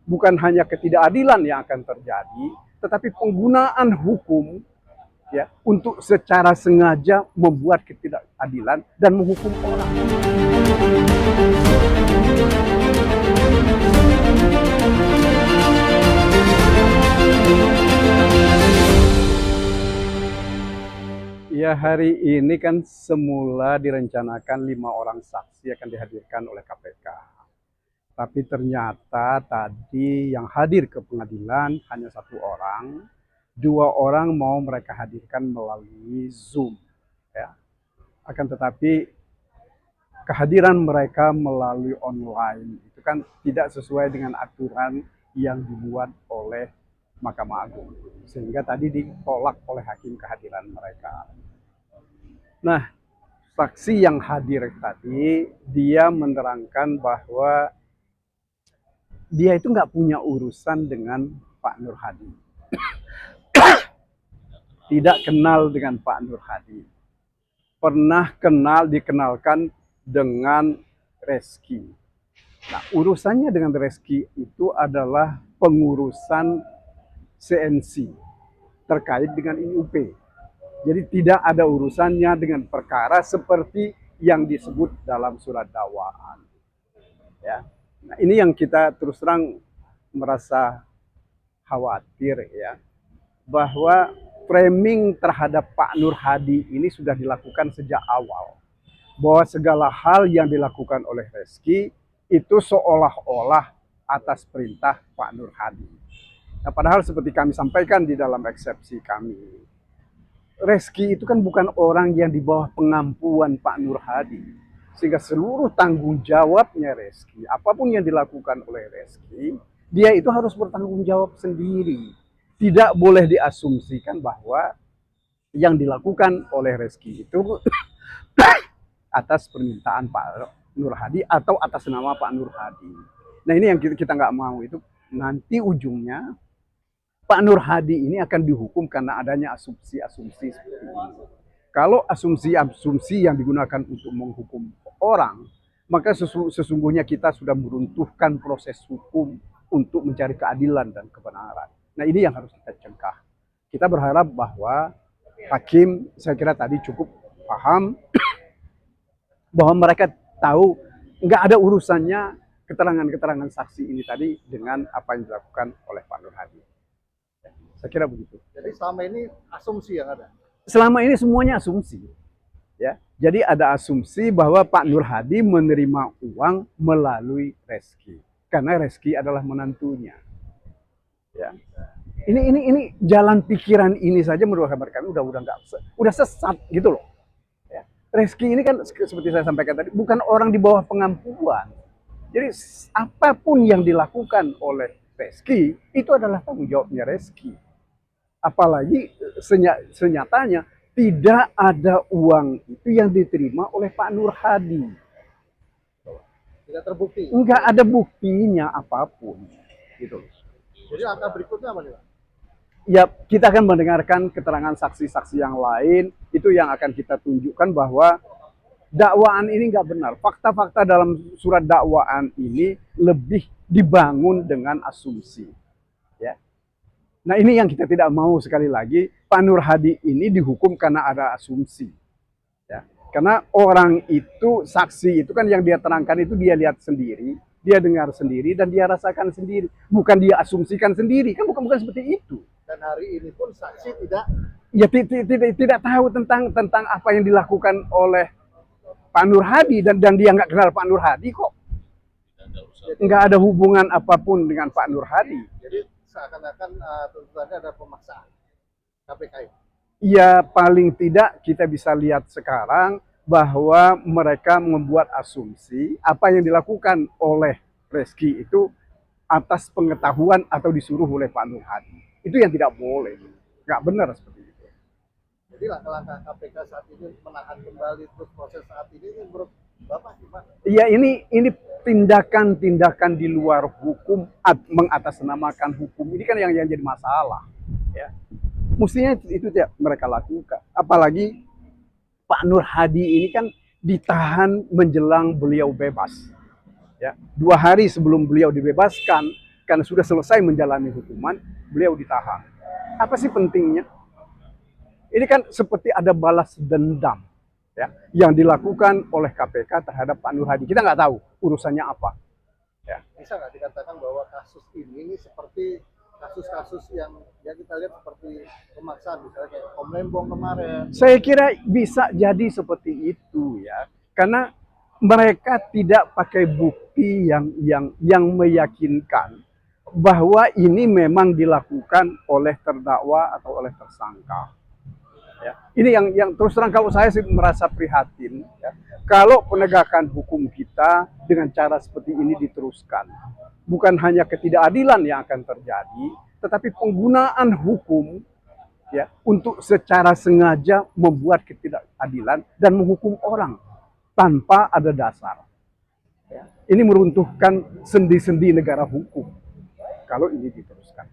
bukan hanya ketidakadilan yang akan terjadi, tetapi penggunaan hukum ya untuk secara sengaja membuat ketidakadilan dan menghukum orang. Ya, hari ini kan semula direncanakan 5 orang saksi akan dihadirkan oleh KPK. Tapi ternyata tadi yang hadir ke pengadilan hanya 1 orang, 2 orang mau mereka hadirkan melalui Zoom. Ya. Akan tetapi kehadiran mereka melalui online itu kan tidak sesuai dengan aturan yang dibuat oleh Mahkamah Agung. Sehingga tadi ditolak oleh hakim kehadiran mereka. Nah, saksi yang hadir tadi, dia menerangkan bahwa dia itu nggak punya urusan dengan Pak Nur Hadi. Tidak kenal dengan Pak Nur Hadi. Pernah dikenalkan dengan Reski. Nah, urusannya dengan Reski itu adalah pengurusan CNC terkait dengan IUP. Jadi tidak ada urusannya dengan perkara seperti yang disebut dalam surat dakwaan. Ya. Nah, ini yang kita terus terang merasa khawatir ya, bahwa framing terhadap Pak Nur Hadi ini sudah dilakukan sejak awal. Bahwa segala hal yang dilakukan oleh Reski itu seolah-olah atas perintah Pak Nur Hadi. Nah, padahal seperti kami sampaikan di dalam eksepsi kami, Reski itu kan bukan orang yang di bawah pengampuan Pak Nur Hadi. Sehingga seluruh tanggung jawabnya Reski, apapun yang dilakukan oleh Reski, dia itu harus bertanggung jawab sendiri. Tidak boleh diasumsikan bahwa yang dilakukan oleh Reski itu atas permintaan Pak Nur Hadi atau atas nama Pak Nur Hadi. Nah, ini yang kita nggak mau, itu nanti ujungnya Pak Nur Hadi ini akan dihukum karena adanya asumsi-asumsi seperti ini. Kalau asumsi-asumsi yang digunakan untuk menghukum orang, maka sesungguhnya kita sudah meruntuhkan proses hukum untuk mencari keadilan dan kebenaran. Nah, ini yang harus kita cegah. Kita berharap bahwa hakim, saya kira tadi cukup paham bahwa mereka tahu nggak ada urusannya keterangan-keterangan saksi ini tadi dengan apa yang dilakukan oleh Pak Nur Hadi. Saya kira begitu. Jadi selama ini asumsi yang ada? Selama ini semuanya asumsi. Ya. Jadi ada asumsi bahwa Pak Nur Hadi menerima uang melalui Reski. Karena Reski adalah menantunya. Ya. Ini jalan pikiran ini saja menurut kami udah sesat gitu loh. Ya. Reski ini kan seperti saya sampaikan tadi bukan orang di bawah pengampuan. Jadi apapun yang dilakukan oleh Reski itu adalah tanggung jawabnya Reski. Apalagi senyatanya tidak ada uang itu yang diterima oleh Pak Nur Hadi. Tidak terbukti? Enggak ada buktinya apapun. Gitu. Jadi langkah berikutnya apa nih Pak? Ya, kita akan mendengarkan keterangan saksi-saksi yang lain. Itu yang akan kita tunjukkan bahwa dakwaan ini nggak benar. Fakta-fakta dalam surat dakwaan ini lebih dibangun dengan asumsi. Ya. Nah, ini yang kita tidak mau. Sekali lagi, Pak Nur Hadi ini dihukum karena ada asumsi. Ya. Karena orang itu, saksi itu kan yang dia terangkan itu dia lihat sendiri, dia dengar sendiri, dan dia rasakan sendiri. Bukan dia asumsikan sendiri, kan bukan seperti itu. Dan hari ini pun saksi tidak? Ya, tidak tahu tentang apa yang dilakukan oleh Pak Nur Hadi, dan dia nggak kenal Pak Nur Hadi kok. Nggak ada hubungan apapun dengan Pak Nur Hadi. Jadi seakan-akan tuntutannya ada pemaksaan KPK. Ya, paling tidak kita bisa lihat sekarang bahwa mereka membuat asumsi apa yang dilakukan oleh Reski itu atas pengetahuan atau disuruh oleh Pak Nur Hadi. Itu yang tidak boleh. Nggak benar seperti itu. Jadi langkah-langkah KPK saat ini menahan kembali terus proses saat ini menurut Bapak gimana? Ya, ini tindakan-tindakan di luar hukum, mengatasnamakan hukum. Ini kan yang jadi masalah. Ya. Mestinya itu tidak mereka lakukan. Apalagi Pak Nur Hadi ini kan ditahan menjelang beliau bebas. Ya. 2 hari sebelum beliau dibebaskan, karena sudah selesai menjalani hukuman, beliau ditahan. Apa sih pentingnya? Ini kan seperti ada balas dendam ya, yang dilakukan oleh KPK terhadap Pak Nur Hadi. Kita nggak tahu urusannya apa. Ya. Bisa nggak dikatakan bahwa kasus ini seperti kasus-kasus yang ya kita lihat seperti pemaksaan, misalnya kayak Om Lembong kemarin? Saya kira bisa jadi seperti itu ya, karena mereka tidak pakai bukti yang meyakinkan bahwa ini memang dilakukan oleh terdakwa atau oleh tersangka. Ya. Ini yang terus terang kalau saya sih merasa prihatin ya, kalau penegakan hukum kita dengan cara seperti ini diteruskan. Bukan hanya ketidakadilan yang akan terjadi, tetapi penggunaan hukum ya untuk secara sengaja membuat ketidakadilan dan menghukum orang tanpa ada dasar. Ya. Ini meruntuhkan sendi-sendi negara hukum kalau ini diteruskan.